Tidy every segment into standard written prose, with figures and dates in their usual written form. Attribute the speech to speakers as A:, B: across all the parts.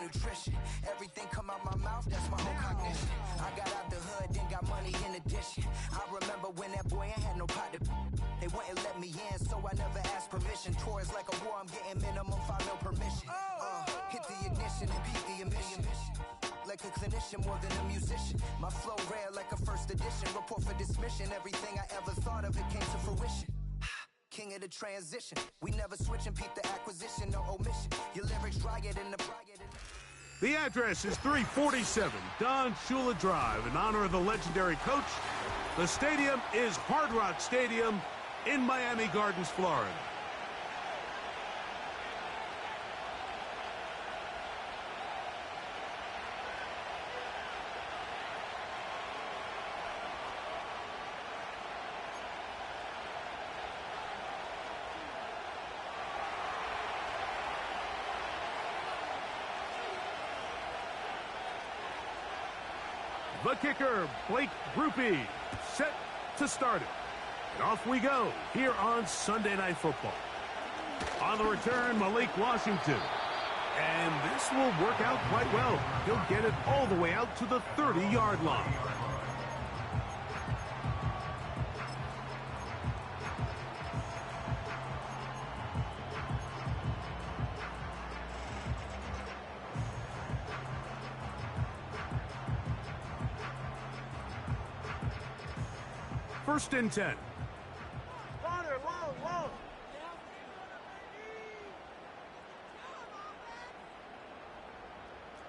A: nutrition. Everything come out my mouth, that's my whole cognition. I got out the hood, then got money in addition. I remember when that boy ain't had no pot to. They wouldn't let me in, so I never asked permission. Tours like a war, I'm getting minimum 5 mil permission. Hit the ignition and beat the emission. Like a clinician more than a musician. My flow rare like a first edition. Report for dismission. Everything I ever thought of, it came to fruition. King of the transition. We never switch and peep the acquisition, no omission. Your lyrics dry it in the pride.
B: The address is 347 Don Shula Drive in honor of the legendary coach. The stadium is Hard Rock Stadium in Miami Gardens, Florida. The kicker, Blake Grupe, set to start it. And off we go here on Sunday Night Football. On the return, Malik Washington. And this will work out quite well. He'll get it all the way out to the 30-yard line. First and 10.
C: Connor, long.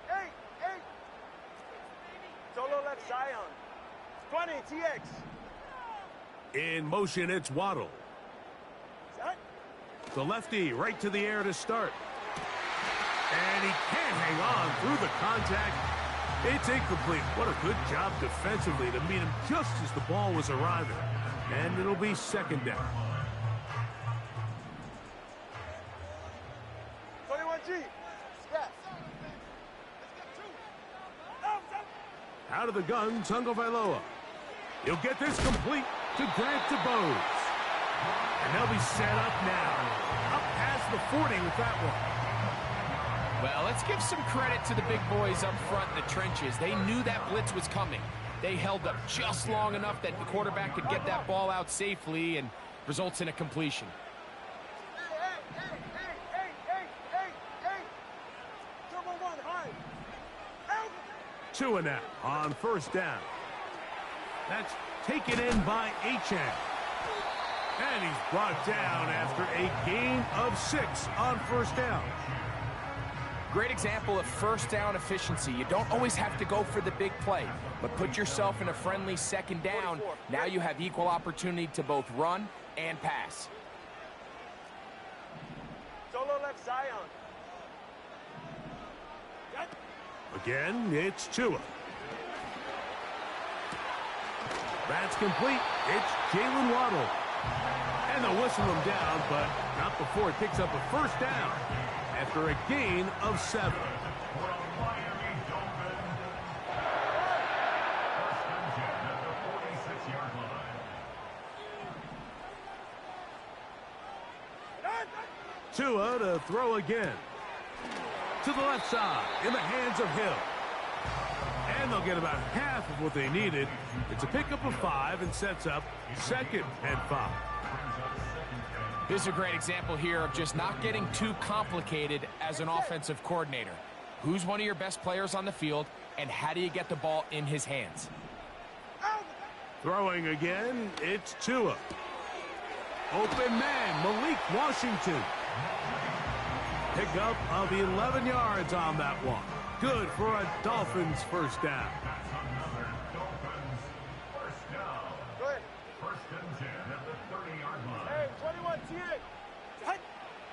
C: Hey. Solo left Zion. 20, TX.
B: In motion, it's Waddle.
C: Set.
B: The lefty right to the air to start. And he can't hang on through the contact. It's incomplete. What a good job defensively to meet him just as the ball was arriving. And it'll be second down.
C: 21G. Yes.
B: Out of the gun, Tagovailoa. He'll get this complete to Grant DeBose. And they'll be set up now. Up past the 40 with that one.
D: Well, let's give some credit to the big boys up front in the trenches. They knew that blitz was coming. They held up just long enough that the quarterback could get that ball out safely and results in a completion.
C: Turbo 1, high.
B: Tua now on first down. That's taken in by Achane. And he's brought down after a gain of 6 on first down.
D: Great example of first down efficiency. You don't always have to go for the big play, but put yourself in a friendly second down. Now you have equal opportunity to both run and pass.
C: Solo left Zion.
B: Again, it's Tua. That's complete. It's Jalen Waddle. And they'll whistle him down, but not before it picks up a first down after a gain of 7. Tua to throw again. To the left side, in the hands of Hill. And they'll get about half of what they needed. It's a pickup of 5 and sets up second and 5.
D: This is a great example here of just not getting too complicated as an offensive coordinator. Who's one of your best players on the field, and how do you get the ball in his hands?
B: Throwing again, it's Tua. Open man, Malik Washington. Pickup of 11 yards on that one. Good for a Dolphins first down.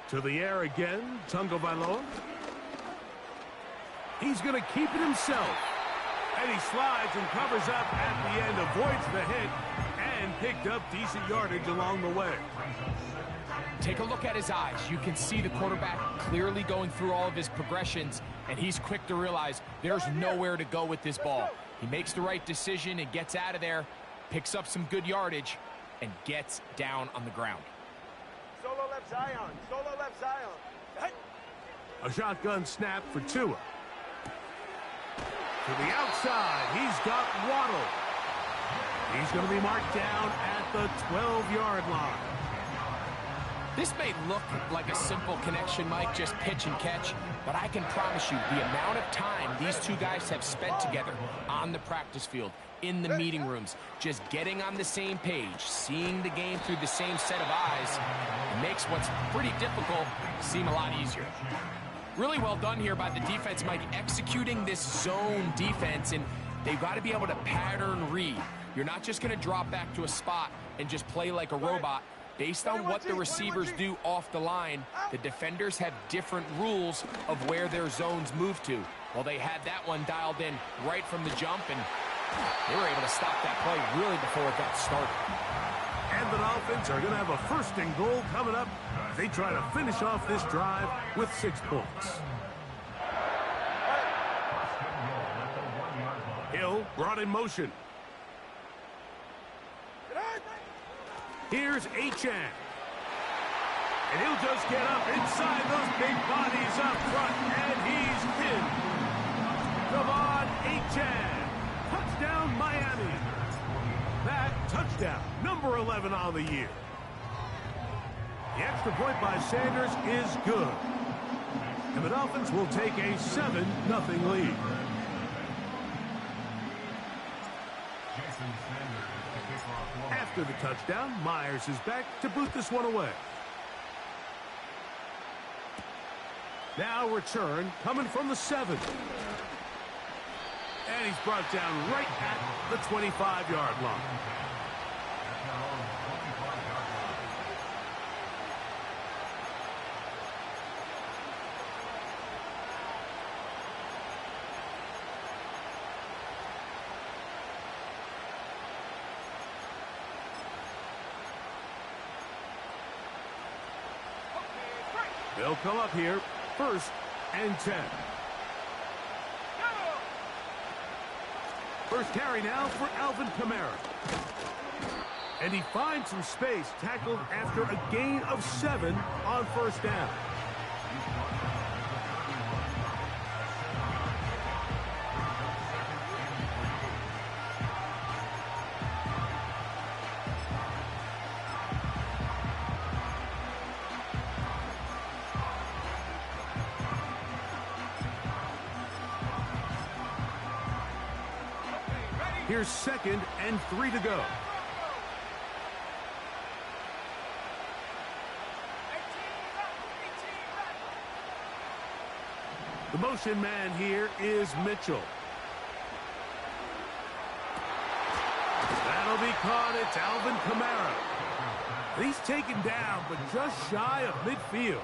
B: To the air again, Tagovailoa. He's going to keep it himself. And he slides and covers up at the end, avoids the hit, and picked up decent yardage along the way.
D: Take a look at his eyes. You can see the quarterback clearly going through all of his progressions, and he's quick to realize there's nowhere to go with this ball. He makes the right decision and gets out of there, picks up some good yardage, and gets down on the ground.
C: Solo left Zion. Solo left Zion.
B: A shotgun snap for Tua. To the outside, he's got Waddle. He's going to be marked down at the 12-yard line.
D: This may look like a simple connection, Mike, just pitch and catch, but I can promise you the amount of time these two guys have spent together on the practice field, in the meeting rooms, just getting on the same page, seeing the game through the same set of eyes, makes what's pretty difficult seem a lot easier. Really well done here by the defense, Mike, executing this zone defense, and they've got to be able to pattern read. You're not just going to drop back to a spot and just play like a robot. Based on what the receivers do off the line, the defenders have different rules of where their zones move to. Well, they had that one dialed in right from the jump, and they were able to stop that play really before it got started.
B: And the Dolphins are going to have a first and goal coming up as they try to finish off this drive with 6 points. Hill brought in motion. Here's Achane. And he'll just get up inside those big bodies up front, and he's in. Come on, Achane. Touchdown, Miami. That touchdown, number 11 on the year. The extra point by Sanders is good. And the Dolphins will take a 7-0 lead. After the touchdown, Myers is back to boot this one away. Now return coming from the 7. And he's brought down right at the 25-yard line. They'll come up here, 1st and 10. First carry now for Alvin Kamara. And he finds some space, tackled after a gain of 7 on 1st down. Here's 2nd and 3 to go. The motion man here is Mitchell. That'll be caught. It's Alvin Kamara. He's taken down, but just shy of midfield.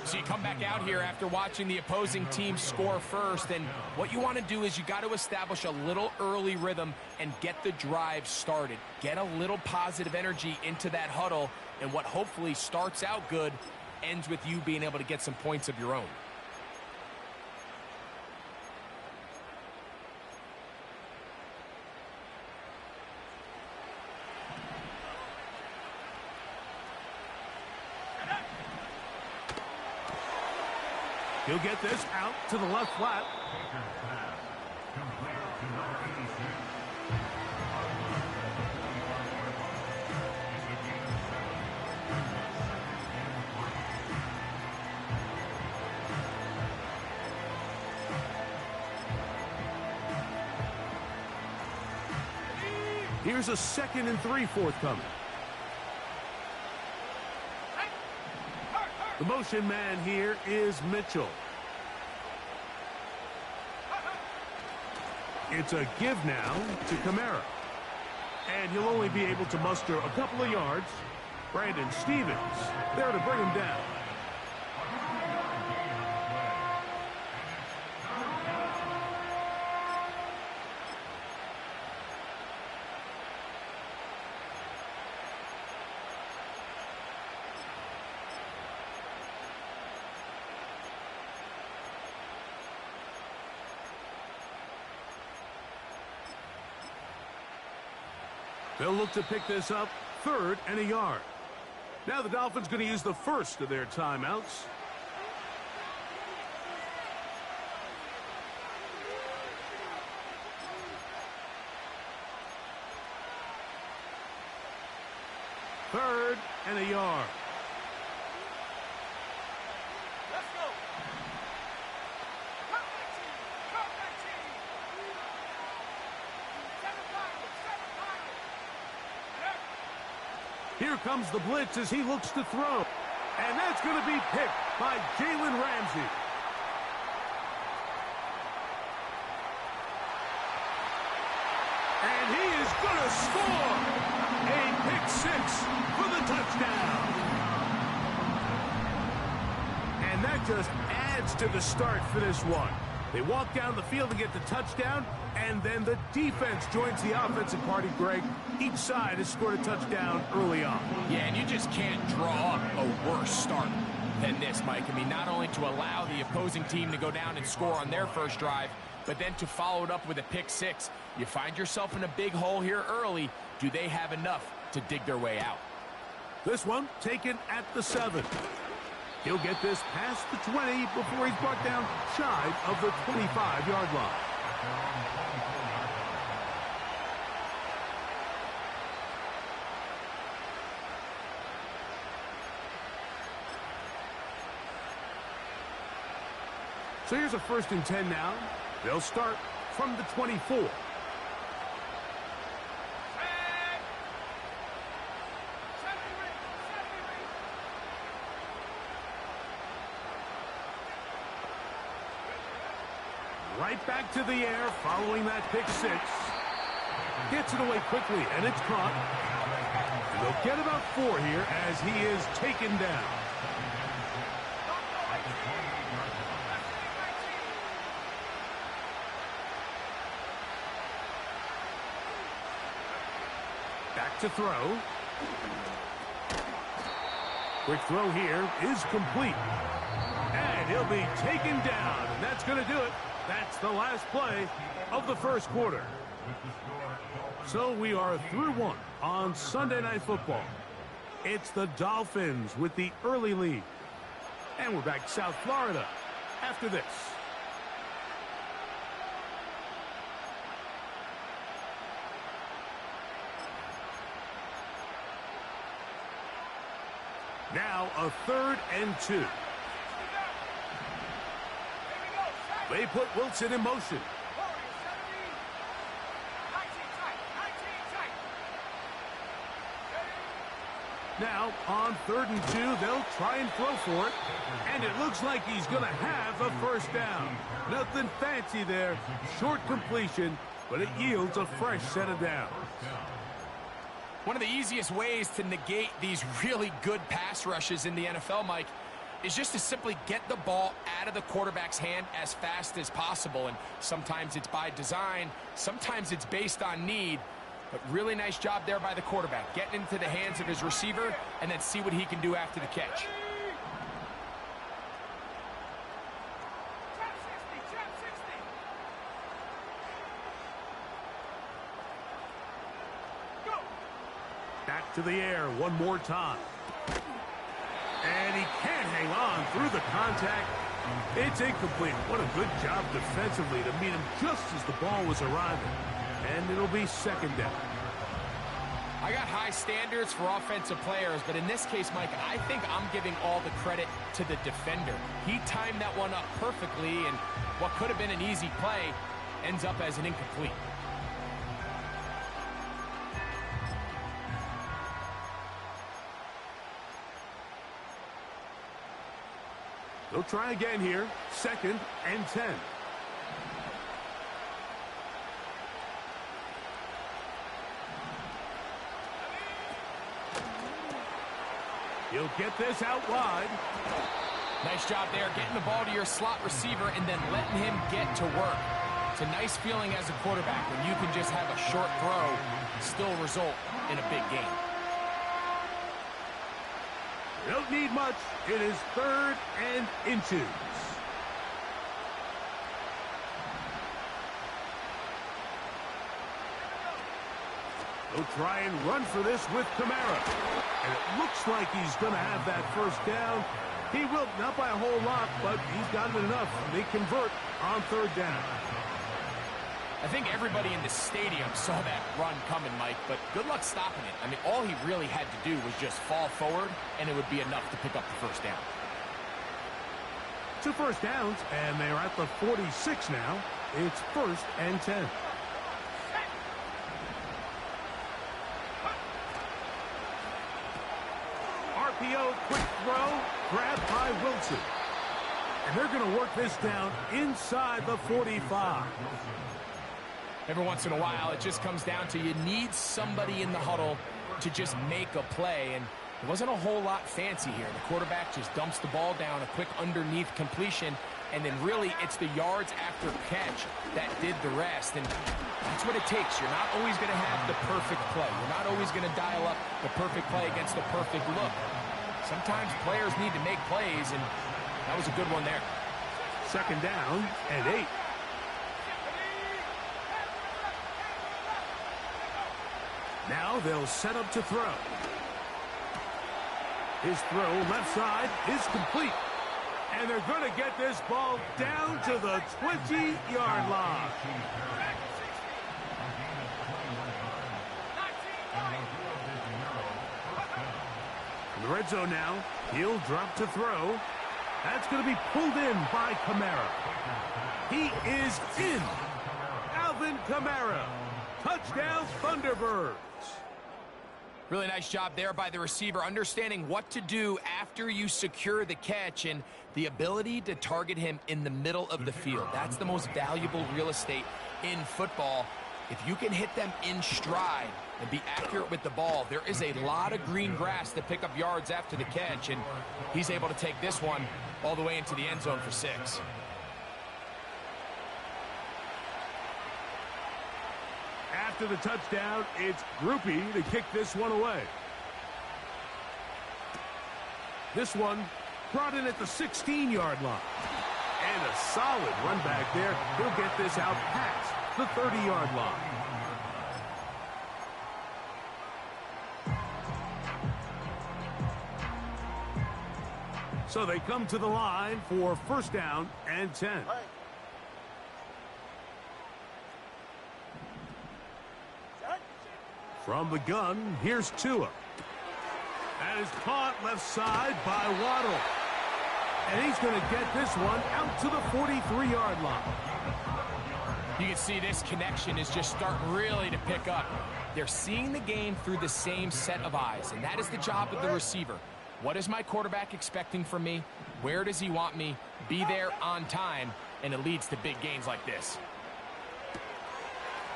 D: So you come back out here after watching the opposing team score first, and what you want to do is you got to establish a little early rhythm and get the drive started. Get a little positive energy into that huddle, and what hopefully starts out good ends with you being able to get some points of your own.
B: He'll get this out to the left flat. Here's a 2nd and 3 forthcoming. The motion man here is Mitchell. It's a give now to Kamara. And he'll only be able to muster a couple of yards. Brandon Stevens there to bring him down. They'll look to pick this up, 3rd and a yard. Now the Dolphins going to use the first of their timeouts. 3rd and a yard.
C: Let's go.
B: Here comes the blitz as he looks to throw. And that's going to be picked by Jalen Ramsey. And he is going to score. A pick 6 for the touchdown. And that just adds to the start for this one. They walk down the field to get the touchdown, and then the defense joins the offensive party, Greg. Each side has scored a touchdown early on.
D: Yeah, and you just can't draw up a worse start than this, Mike. I mean, not only to allow the opposing team to go down and score on their first drive, but then to follow it up with a pick 6. You find yourself in a big hole here early. Do they have enough to dig their way out?
B: This one taken at the 7. He'll get this past the 20 before he's brought down shy of the 25-yard line. So here's a 1st and 10 now. They'll start from the 24. Right back to the air following that pick 6. Gets it away quickly, and it's caught. And they'll get about 4 here as he is taken down. Back to throw. Quick throw here is complete. And he'll be taken down, and that's going to do it. That's the last play of the first quarter. So we are through one on Sunday Night Football. It's the Dolphins with the early lead. And we're back to South Florida after this. Now a 3rd and 2. They put Wilson in motion. Now, on 3rd and 2, they'll try and throw for it. And it looks like he's going to have a first down. Nothing fancy there. Short completion, but it yields a fresh set of downs.
D: One of the easiest ways to negate these really good pass rushes in the NFL, Mike, is just to simply get the ball out of the quarterback's hand as fast as possible. And sometimes it's by design, sometimes it's based on need. But really nice job there by the quarterback, getting into the hands of his receiver and then see what he can do after the catch.
B: Back to the air one more time. And he can't hang on through the contact. It's incomplete. What a good job defensively to meet him just as the ball was arriving. And it'll be 2nd down.
D: I got high standards for offensive players, but in this case, Mike, I think I'm giving all the credit to the defender. He timed that one up perfectly, and what could have been an easy play ends up as an incomplete.
B: They'll try again here. 2nd and 10. He'll get this out wide.
D: Nice job there, getting the ball to your slot receiver and then letting him get to work. It's a nice feeling as a quarterback when you can just have a short throw still result in a big game.
B: Don't need much. It is 3rd and inches. They'll try and run for this with Kamara. And it looks like he's going to have that first down. He will, not by a whole lot, but he's got it enough. They convert on 3rd down.
D: I think everybody in the stadium saw that run coming, Mike, but good luck stopping it. I mean, all he really had to do was just fall forward, and it would be enough to pick up the first down.
B: 2 first downs, and they're at the 46 now. It's 1st and 10. RPO, quick throw, grabbed by Wilson. And they're going to work this down inside the 45.
D: Every once in a while, it just comes down to you need somebody in the huddle to just make a play, and it wasn't a whole lot fancy here. The quarterback just dumps the ball down, a quick underneath completion, and then really it's the yards after catch that did the rest, and that's what it takes. You're not always going to have the perfect play. You're not always going to dial up the perfect play against the perfect look. Sometimes players need to make plays, and that was a good one there.
B: 2nd down and 8. Now they'll set up to throw. His throw left side is complete. And they're going to get this ball down to the 20-yard line. In the red zone now, he'll drop to throw. That's going to be pulled in by Kamara. He is in. Alvin Kamara. Touchdown, Thunderbirds.
D: Really nice job there by the receiver, understanding what to do after you secure the catch and the ability to target him in the middle of the field. That's the most valuable real estate in football. If you can hit them in stride and be accurate with the ball, there is a lot of green grass to pick up yards after the catch, and he's able to take this one all the way into the end zone for 6.
B: After the touchdown, it's Groupie to kick this one away. This one brought in at the 16-yard line. And a solid run back there. He'll get this out past the 30-yard line. So they come to the line for 1st down and 10. From the gun, here's Tua. That is caught left side by Waddle. And he's going to get this one out to the 43-yard line.
D: You can see this connection is just starting really to pick up. They're seeing the game through the same set of eyes, and that is the job of the receiver. What is my quarterback expecting from me? Where does he want me? Be there on time, and it leads to big gains like this.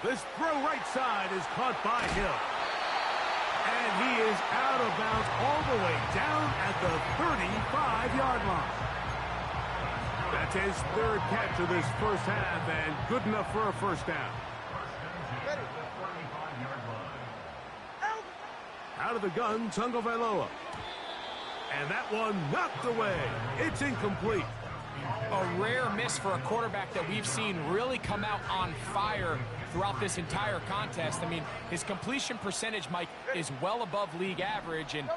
B: This throw right side is caught by Hill. And he is out of bounds all the way down at the 35-yard line. That's his 3rd catch of this first half, and good enough for a 1st down. Out of the gun, Tagovailoa. And that one knocked away. It's incomplete.
D: A rare miss for a quarterback that we've seen really come out on fire throughout this entire contest. I mean, his completion percentage, Mike, is well above league average, and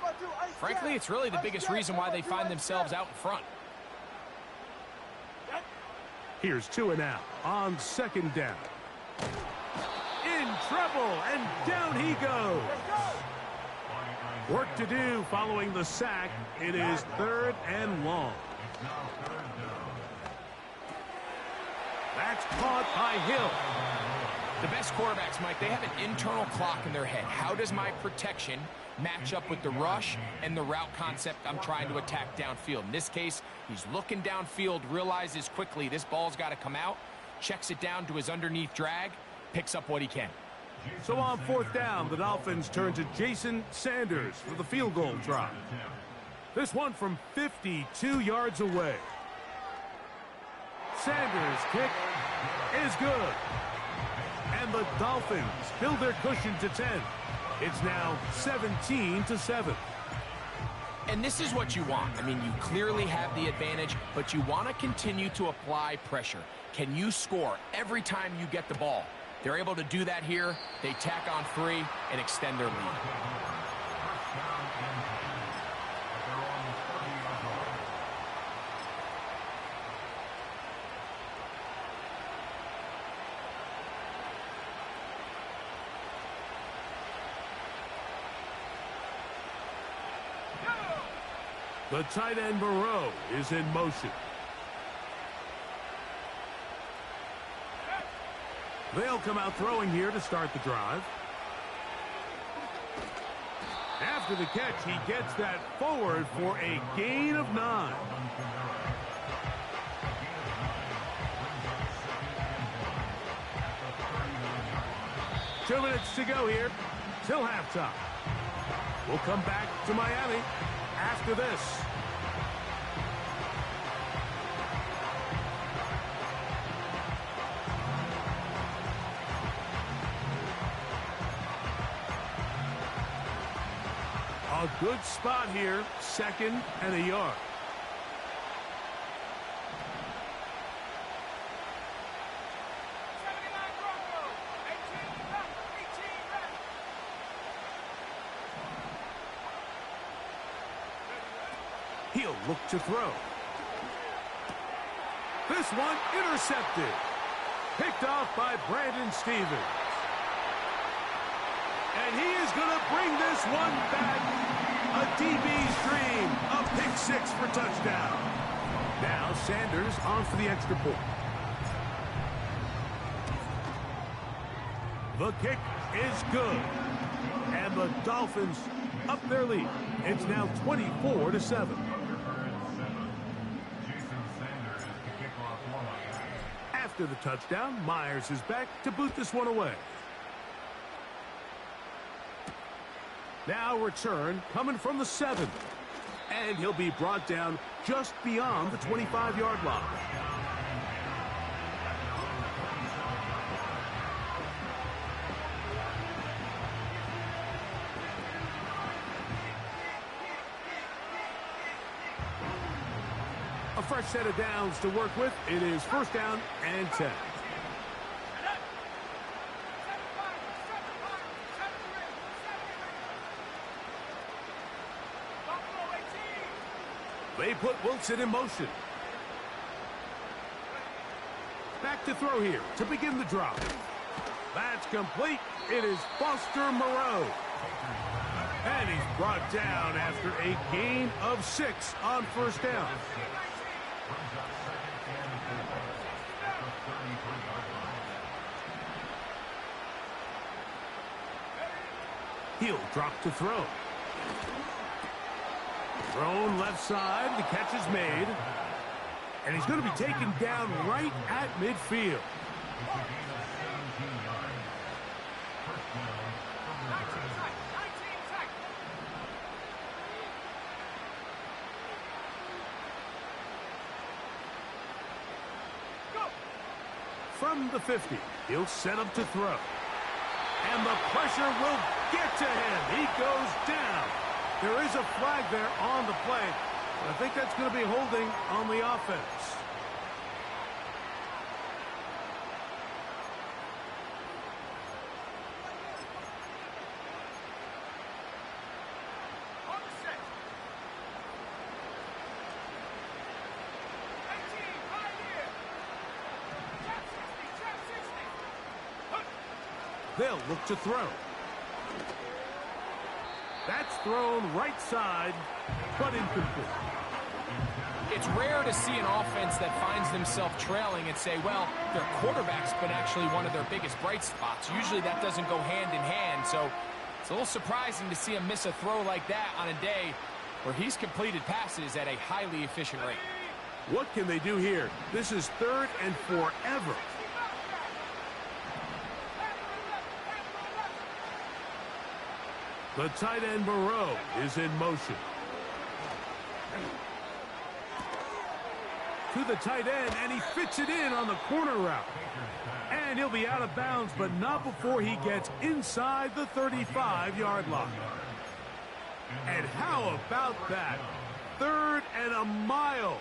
D: frankly, it's really the biggest reason why they find themselves out in front.
B: Here's Tua now on 2nd down. In trouble, and down he goes. Work to do following the sack. It is 3rd and long. That's caught by Hill.
D: The best quarterbacks, Mike, they have an internal clock in their head. How does my protection match up with the rush and the route concept I'm trying to attack downfield? In this case, he's looking downfield, realizes quickly this ball's got to come out, checks it down to his underneath drag, picks up what he can.
B: So on 4th down, the Dolphins turn to Jason Sanders for the field goal try. This one from 52 yards away. Sanders' kick is good. And the Dolphins build their cushion to 10. It's now 17-7.
D: And this is what you want. I mean, you clearly have the advantage, but you want to continue to apply pressure. Can you score every time you get the ball? They're able to do that here. They tack on 3 and extend their lead.
B: The tight end Moreau is in motion. They'll come out throwing here to start the drive. After the catch, he gets that forward for a gain of 9. Two minutes to go here till halftime. We'll come back to Miami after this. A good spot here, 2nd and a yard. He'll look to throw. This one intercepted. Picked off by Brandon Stevens. And he is going to bring this one back. A DB's dream. A pick 6 for touchdown. Now Sanders on for the extra point. The kick is good. And the Dolphins up their lead. It's now 24-7. After the touchdown, Myers is back to boot this one away. Now return coming from the 7. And he'll be brought down just beyond the 25-yard line. A fresh set of downs to work with. It is 1st down and 10. They put Wilson in motion. Back to throw here to begin the drive. That's complete. It is Foster Moreau. And he's brought down after a gain of 6 on 1st down. He'll drop to throw. Thrown left side. The catch is made. And he's going to be taken down right at midfield. From the 50, he'll set up to throw. And the pressure will get to him. He goes down. There is a flag there on the play. I think that's going to be holding on the offense. They'll look to throw. That's thrown right side, but incomplete.
D: It's rare to see an offense that finds themselves trailing and say, well, their quarterback's been actually one of their biggest bright spots. Usually that doesn't go hand in hand, so it's a little surprising to see him miss a throw like that on a day where he's completed passes at a highly efficient rate.
B: What can they do here? This is 3rd and forever. The tight end Moreau is in motion. To the tight end, and he fits it in on the corner route. And he'll be out of bounds, but not before he gets inside the 35-yard line. And how about that? 3rd and a mile.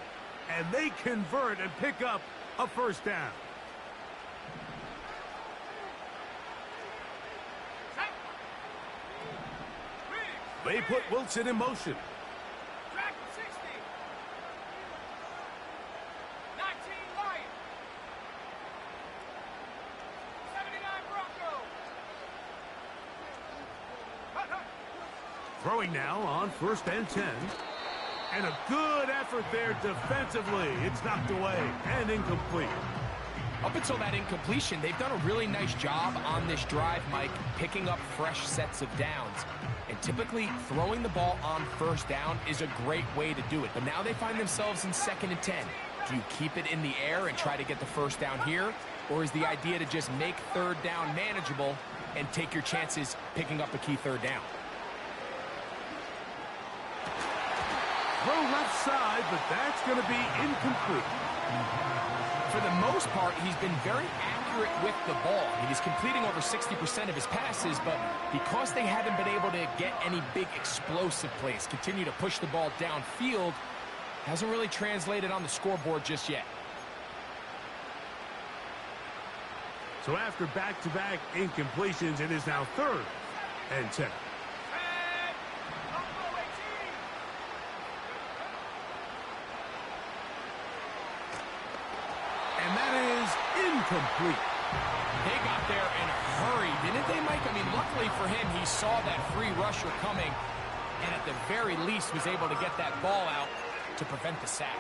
B: And they convert and pick up a 1st down. They put Wilson in motion.
C: Track 60. 19 Lions. 79 Broncos.
B: Throwing now on 1st and 10. And a good effort there defensively. It's knocked away and incomplete.
D: Up until that incompletion, they've done a really nice job on this drive, Mike, picking up fresh sets of downs. And typically, throwing the ball on first down is a great way to do it. But now they find themselves in 2nd and 10. Do you keep it in the air and try to get the first down here? Or is the idea to just make 3rd down manageable and take your chances picking up a key 3rd down?
B: Throw left side, but that's going to be incomplete.
D: For the most part, he's been very accurate with the ball. He's completing over 60% of his passes, but because they haven't been able to get any big explosive plays, continue to push the ball downfield, hasn't really translated on the scoreboard just yet.
B: So after back-to-back incompletions, it is now 3rd and 10. And that is incomplete.
D: They got there in a hurry, didn't they, Mike? I mean, luckily for him, he saw that free rusher coming and at the very least was able to get that ball out to prevent the sack.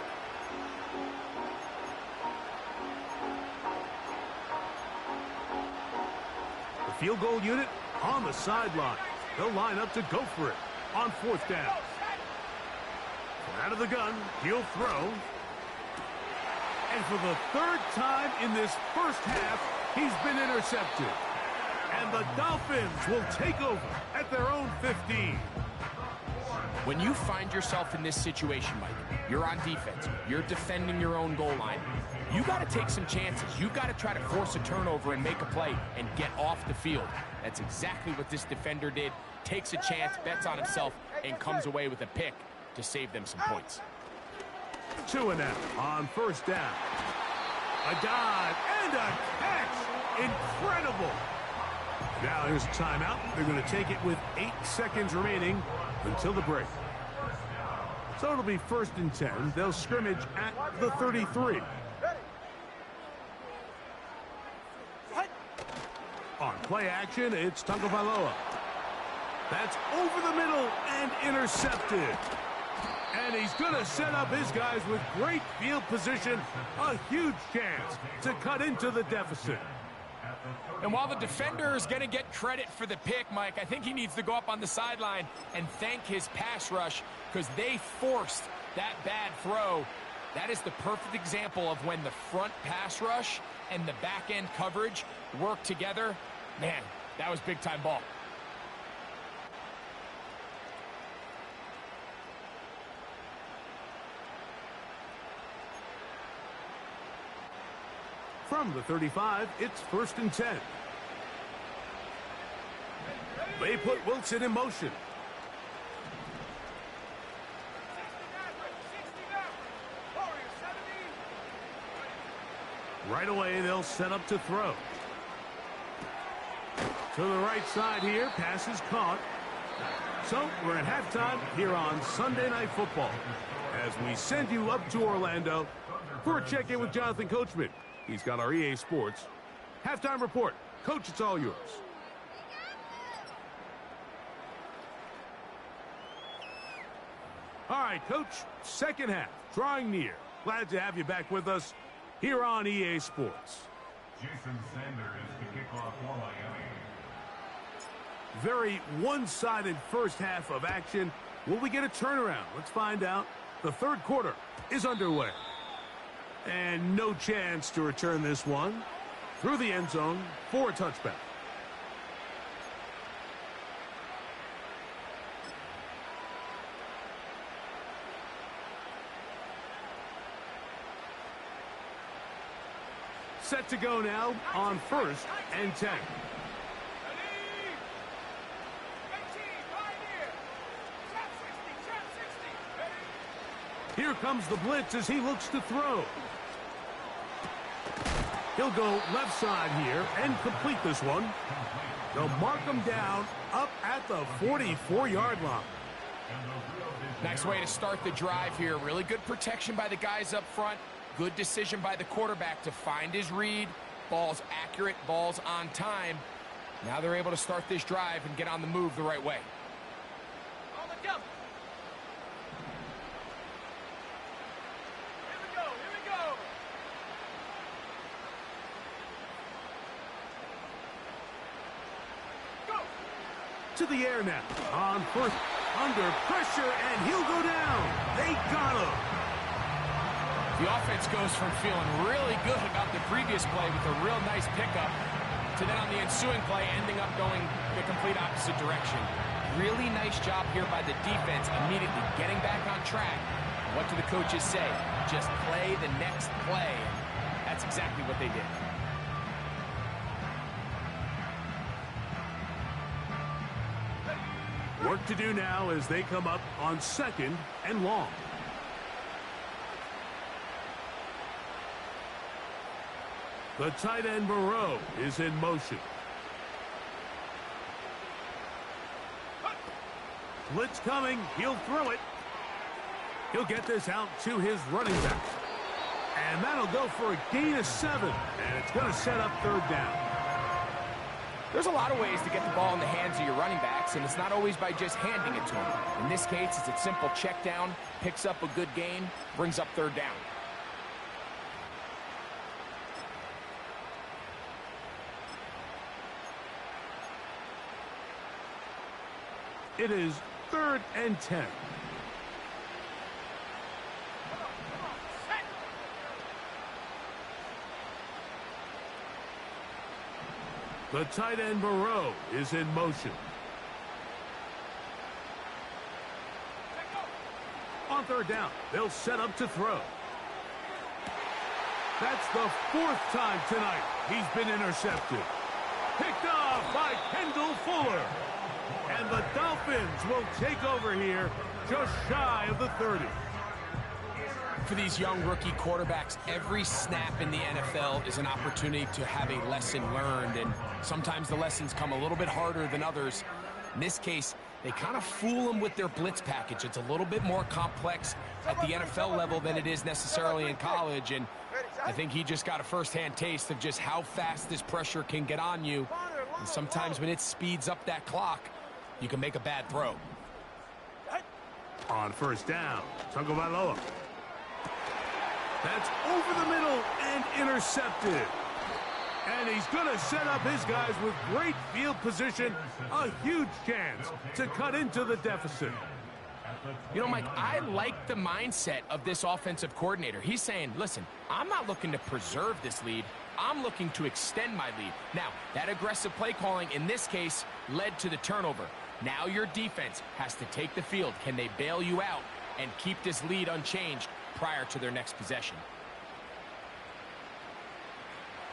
B: The field goal unit on the sideline. They'll line up to go for it on 4th down. Out of the gun, he'll throw. And for the 3rd time in this first half, he's been intercepted. And the Dolphins will take over at their own 15.
D: When you find yourself in this situation, Mike, you're on defense, you're defending your own goal line, you got to take some chances. You got to try to force a turnover and make a play and get off the field. That's exactly what this defender did. Takes a chance, bets on himself, and comes away with a pick to save them some points.
B: 2 and out on 1st down. A dive and a catch. Incredible. Now here's a timeout. They're going to take it with 8 seconds remaining until the break. So it'll be 1st and 10. They'll scrimmage at the 33. On play action, it's Tagovailoa. That's over the middle and intercepted. And he's going to set up his guys with great field position. A huge chance to cut into the deficit.
D: And while the defender is going to get credit for the pick, Mike, I think he needs to go up on the sideline and thank his pass rush because they forced that bad throw. That is the perfect example of when the front pass rush and the back end coverage work together. Man, that was big time ball.
B: From the 35, it's 1st and 10. They put Wilson in motion. Right away, they'll set up to throw. To the right side here, pass is caught. So we're at halftime here on Sunday Night Football as we send you up to Orlando for a check-in with Jonathan Coachman. He's got our EA Sports halftime report. Coach, it's all yours. All right, Coach, 2nd half, drawing near. Glad to have you back with us here on EA Sports.
E: Jason Sanders to kick off for Miami.
B: Very one-sided first half of action. Will we get a turnaround? Let's find out. The 3rd quarter is underway. And no chance to return this one through the end zone for a touchback. Set to go now on 1st and 10. Here comes the blitz as he looks to throw. He'll go left side here and complete this one. They'll mark him down up at the 44-yard line.
D: Nice way to start the drive here. Really good protection by the guys up front. Good decision by the quarterback to find his read. Ball's accurate, ball's on time. Now they're able to start this drive and get on the move the right way.
B: to the air now. On first, under pressure, and he'll go down. They got him.
D: The offense goes from feeling really good about the previous play with a real nice pickup to then on the ensuing play ending up going the complete opposite direction. Really nice job here by the defense immediately getting back on track. What do the coaches say? Just play the next play. That's exactly what they did.
B: Work to do now as they come up on 2nd and long. The tight end Moreau is in motion. Blitz coming. He'll throw it. He'll get this out to his running back. And that'll go for a gain of 7. And it's going to set up 3rd down.
D: There's a lot of ways to get the ball in the hands of your running backs, and it's not always by just handing it to them. In this case, it's a simple check down, picks up a good gain, brings up 3rd down.
B: It is 3rd and 10. The tight end Moreau is in motion. On 3rd down, they'll set up to throw. That's the 4th time tonight he's been intercepted. Picked off by Kendall Fuller. And the Dolphins will take over here just shy of the 30.
D: For these young rookie quarterbacks, every snap in the NFL is an opportunity to have a lesson learned, and sometimes the lessons come a little bit harder than others. In this case, they kind of fool them with their blitz package. It's a little bit more complex at the NFL level than it is necessarily in college, and I think he just got a first-hand taste of just how fast this pressure can get on you. And sometimes when it speeds up that clock, you can make a bad throw.
B: On 1st down, Tagovailoa. That's over the middle and intercepted. And he's going to set up his guys with great field position. A huge chance to cut into the deficit.
D: You know, Mike, I like the mindset of this offensive coordinator. He's saying, listen, I'm not looking to preserve this lead. I'm looking to extend my lead. Now, that aggressive play calling in this case led to the turnover. Now your defense has to take the field. Can they bail you out and keep this lead unchanged prior to their next possession?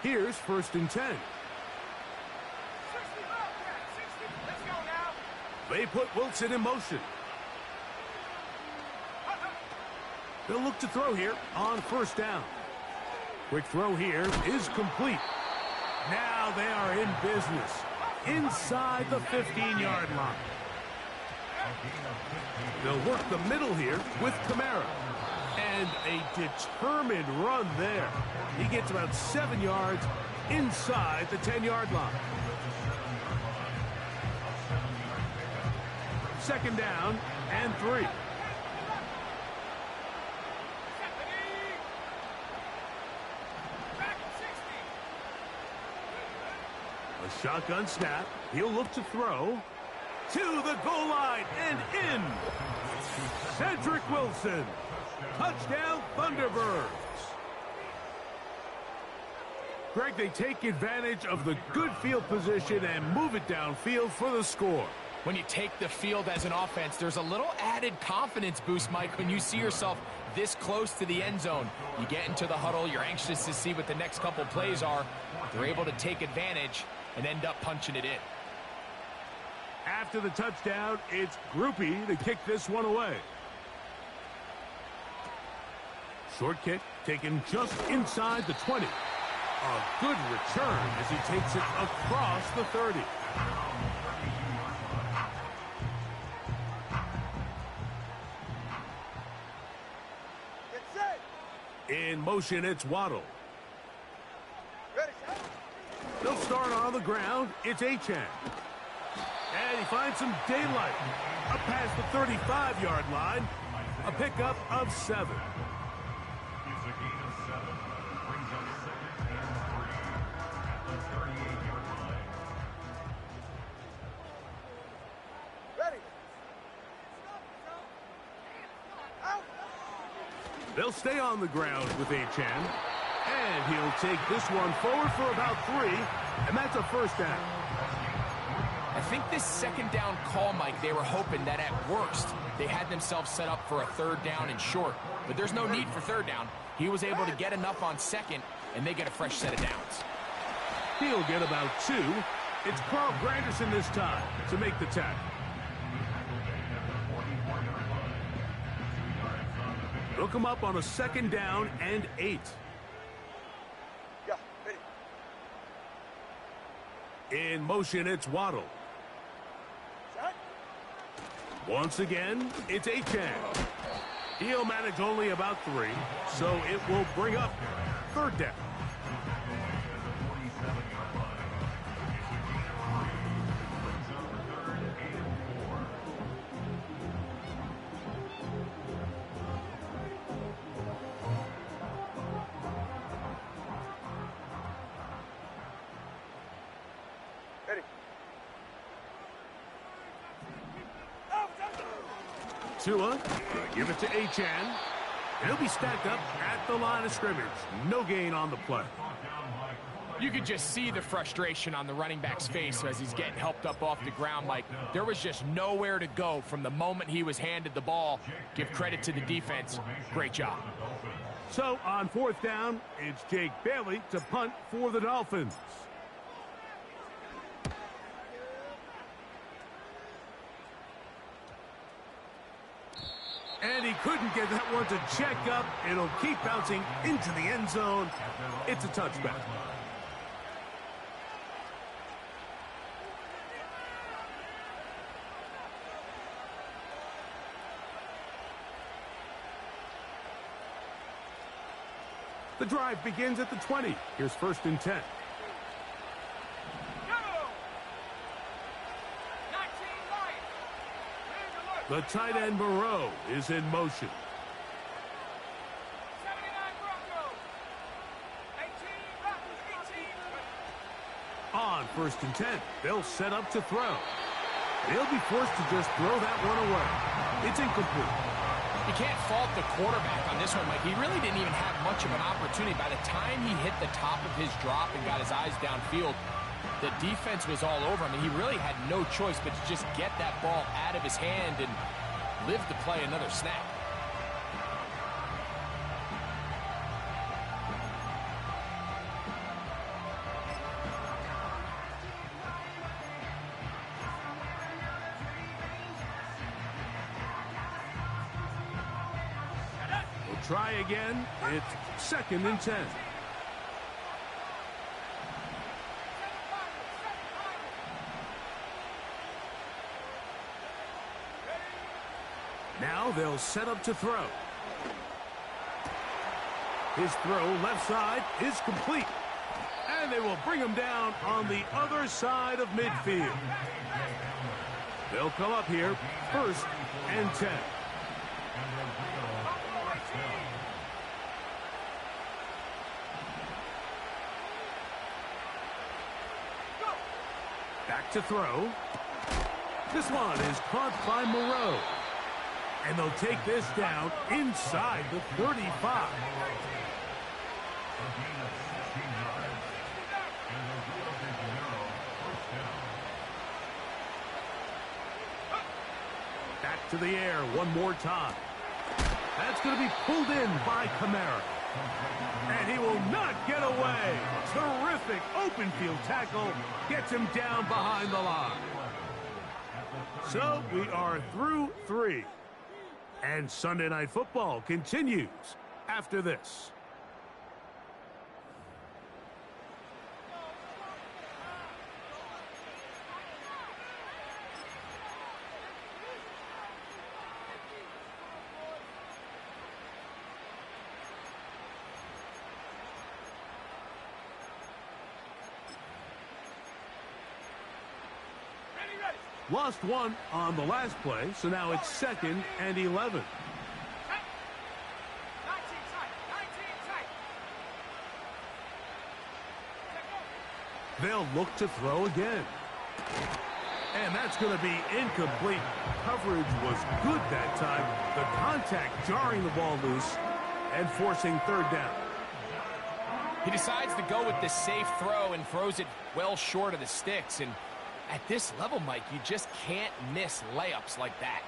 B: Here's 1st and 10.
C: 60, let's go now.
B: They put Wilson in motion. They'll look to throw here on 1st down. Quick throw here is complete. Now they are in business inside the 15-yard line. They'll work the middle here with Kamara. And a determined run there. He gets about 7 yards inside the 10-yard line. 2nd down and 3. A shotgun snap. He'll look to throw to the goal line and in. Cedric Wilson. Touchdown, Thunderbirds. Greg, they take advantage of the good field position and move it downfield for the score.
D: When you take the field as an offense, there's a little added confidence boost, Mike, when you see yourself this close to the end zone. You get into the huddle, you're anxious to see what the next couple plays are. They're able to take advantage and end up punching it in.
B: After the touchdown, it's Groupie to kick this one away. Short kick taken just inside the 20. A good return as he takes it across the 30. In motion, it's Waddle. They'll start on the ground. It's Achane. And he finds some daylight. Up past the 35-yard line. A pickup of 7. They'll stay on the ground with Achan. And he'll take this one forward for about 3, and that's a first down.
D: I think this second down call, Mike, they were hoping that at worst they had themselves set up for a third down and short. But there's no need for third down. He was able to get enough on second, and they get a fresh set of downs.
B: He'll get about 2. It's Carl Granderson this time to make the tackle. They'll come up on a second down and 8. In motion, it's Waddle. Once again, it's Achan. He'll manage only about 3, so it will bring up third down. Tua, give it to Achan. He'll be stacked up at the line of scrimmage. No gain on the play.
D: You could just see the frustration on the running back's face as he's getting helped up off the ground. Like, there was just nowhere to go from the moment he was handed the ball. Give credit to the defense. Great job.
B: So, on 4th down, it's Jake Bailey to punt for the Dolphins. And he couldn't get that one to check up. It'll keep bouncing into the end zone. It's a touchback. The drive begins at the 20. Here's 1st and 10. The tight end Moreau is in motion. On 1st and 10, they'll set up to throw. They'll be forced to just throw that one away. It's incomplete.
D: You can't fault the quarterback on this one, Mike. He really didn't even have much of an opportunity. By the time he hit the top of his drop and got his eyes downfield, the defense was all over him, and he really had no choice but to just get that ball out of his hand and live to play another snap.
B: We'll try again. It's 2nd and 10. Now they'll set up to throw. His throw left side is complete. And they will bring him down on the other side of midfield. They'll come up here, 1st and 10. Back to throw. This one is caught by Moreau. And they'll take this down inside the 35. Back to the air one more time. That's going to be pulled in by Kamara. And he will not get away. Terrific open field tackle. Gets him down behind the line. So we are through 3. And Sunday Night Football continues after this. Lost one on the last play, so now it's 2nd and 11. They'll look to throw again. And that's going to be incomplete. Coverage was good that time. The contact jarring the ball loose, and forcing third down.
D: He decides to go with the safe throw and throws it well short of the sticks. And at this level, Mike, you just can't miss layups like that.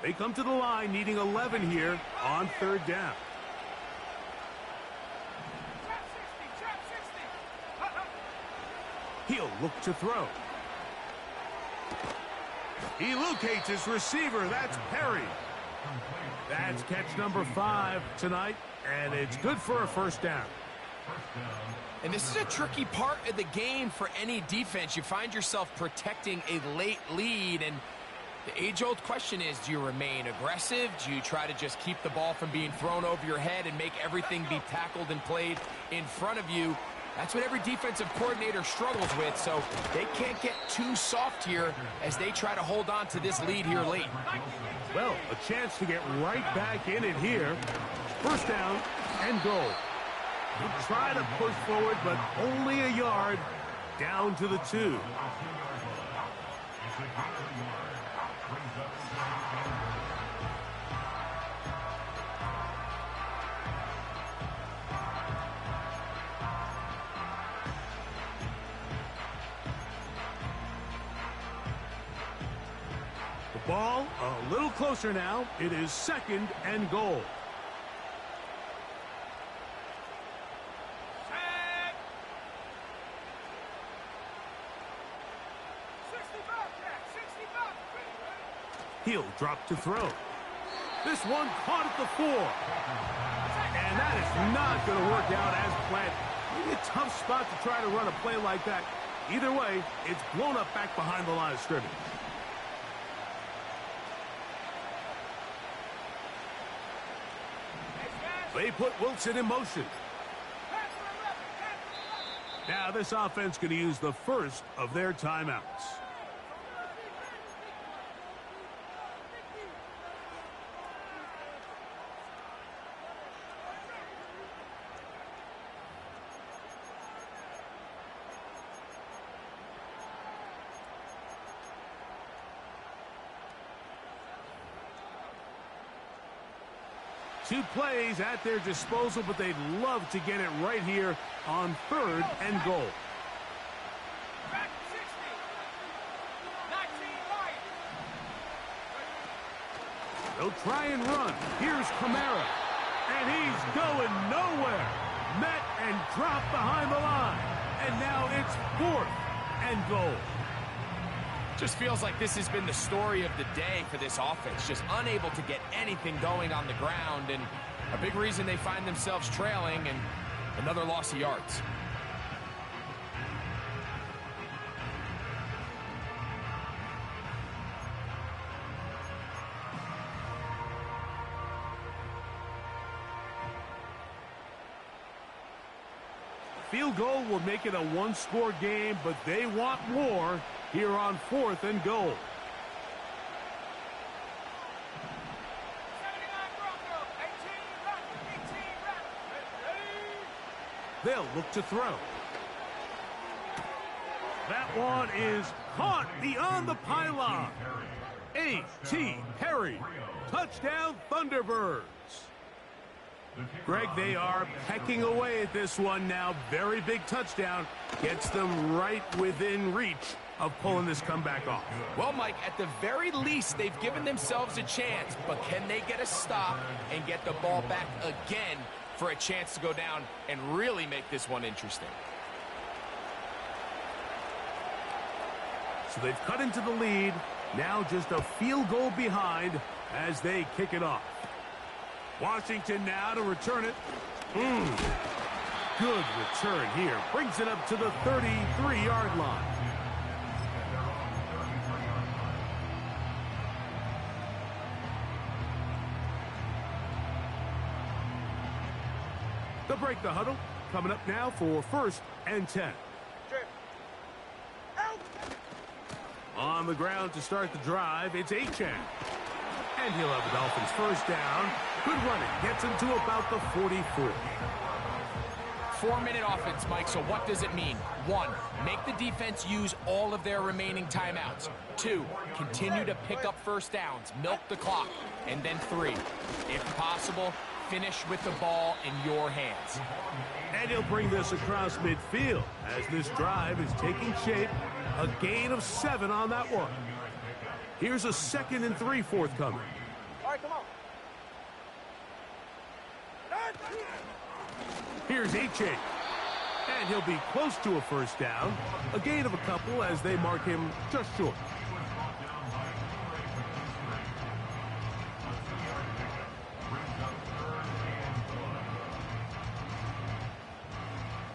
B: They come to the line needing 11 here on third down. He'll look to throw. He locates his receiver. That's Perry. That's catch number 5 tonight, and it's good for a first down.
D: And this is a tricky part of the game for any defense. You find yourself protecting a late lead, and the age-old question is, do you remain aggressive? Do you try to just keep the ball from being thrown over your head and make everything be tackled and played in front of you? That's what every defensive coordinator struggles with, so they can't get too soft here as they try to hold on to this lead here late.
B: Well, a chance to get right back in it here. First down and goal. He'll try to push forward, but only a yard down to the 2. Ball a little closer now. It is second and goal. He'll drop to throw. This one caught at the 4. And that is not going to work out as planned. Maybe a tough spot to try to run a play like that. Either way, it's blown up back behind the line of scrimmage. They put Wilson in motion. Now this offense going to use the first of their timeouts. Two plays at their disposal, but they'd love to get it right here on third and goal. They'll try and run. Here's Kamara. And he's going nowhere. Met and dropped behind the line. And now it's fourth and goal.
D: Just feels like this has been the story of the day for this offense. Just unable to get anything going on the ground. And a big reason they find themselves trailing, and another loss of yards.
B: Field goal will make it a one-score game, but they want more here on fourth and goal. They'll look to throw. That one is caught beyond the pylon. A.T. Perry. Touchdown Thunderbirds. Greg, they are pecking away at this one now. Very big touchdown. Gets them right within reach of pulling this comeback off.
D: Well, Mike, at the very least, they've given themselves a chance. But can they get a stop and get the ball back again for a chance to go down and really make this one interesting?
B: So they've cut into the lead. Now just a field goal behind as they kick it off. Washington now to return it. Good return here. Brings it up to the 33-yard line. They'll break the huddle. Coming up now for first and 10. On the ground to start the drive, it's Achane. And he'll have the Dolphins first down. Good running. Gets him to about the 44.
D: 4-minute offense, Mike, so what does it mean? 1, make the defense use all of their remaining timeouts. 2, continue to pick up first downs, milk the clock. And then 3, if possible, finish with the ball in your hands.
B: And he'll bring this across midfield as this drive is taking shape. A gain of 7 on that one. Here's a 2nd and 3 forthcoming.
C: All right, come on.
B: Here's H.A. And he'll be close to a first down. A gain of a couple as they mark him just short.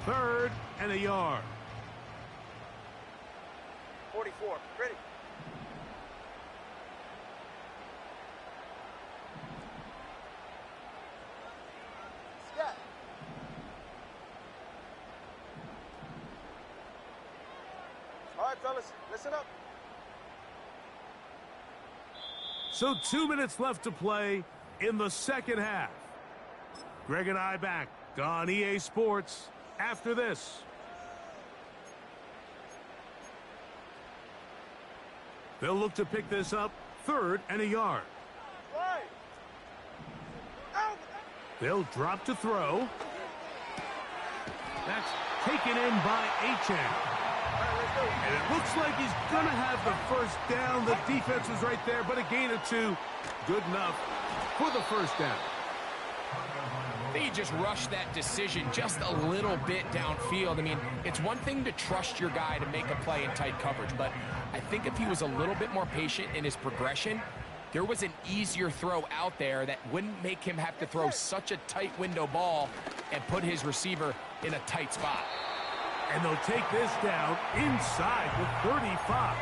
B: Third and a yard.
C: 44. Ready. Scott. All right, fellas, listen up.
B: So 2 minutes left to play in the second half. Greg and I back on EA Sports after this. They'll look to pick this up 3rd and a yard.
C: Right. Out.
B: They'll drop to throw. That's taken in by Achane. And it looks like he's going to have the first down. The defense was right there, but a gain of 2. Good enough for the first down.
D: I think he just rushed that decision just a little bit downfield. I mean, it's one thing to trust your guy to make a play in tight coverage, but I think if he was a little bit more patient in his progression, there was an easier throw out there that wouldn't make him have to throw such a tight window ball and put his receiver in a tight spot.
B: And they'll take this down inside the 35.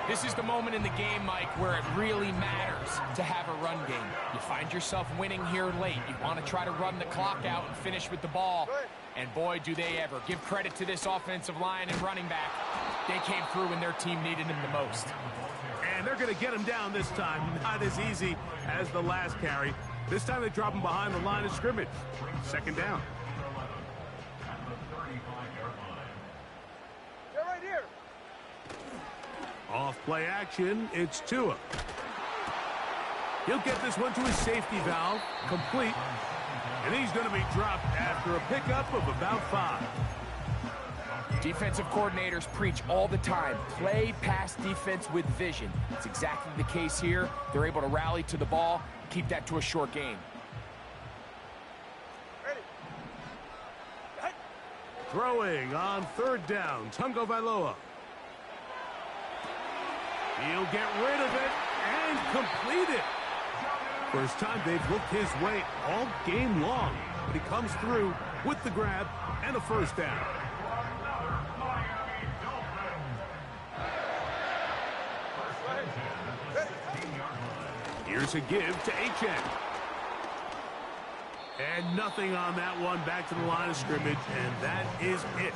D: This is the moment in the game, Mike, where it really matters to have a run game. You find yourself winning here late. You want to try to run the clock out and finish with the ball. And boy, do they ever. Give credit to this offensive line and running back. They came through when their team needed him the most.
B: And they're going to get him down this time. Not as easy as the last carry. This time they drop him behind the line of scrimmage. 2nd down.
C: They're right here.
B: Off play action, it's Tua. He'll get this one to his safety valve, complete. And he's going to be dropped after a pickup of about 5.
D: Defensive coordinators preach all the time, play pass defense with vision. It's exactly the case here. They're able to rally to the ball, keep that to a short gain.
C: Ready.
B: Throwing on 3rd down, Tungo Vailoa. He'll get rid of it and complete it. First time they've looked his way all game long, but he comes through with the grab and a first down. Here's a give to Achane. And nothing on that one, back to the line of scrimmage, and that is it.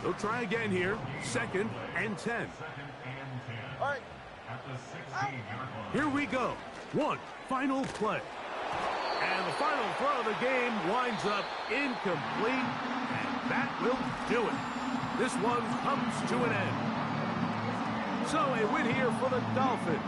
B: They'll try again here, 2nd and 10.
C: All right.
B: Here we go. One final play. And the final throw of the game winds up incomplete, and that will do it. This one comes to an end. So a win here for the Dolphins.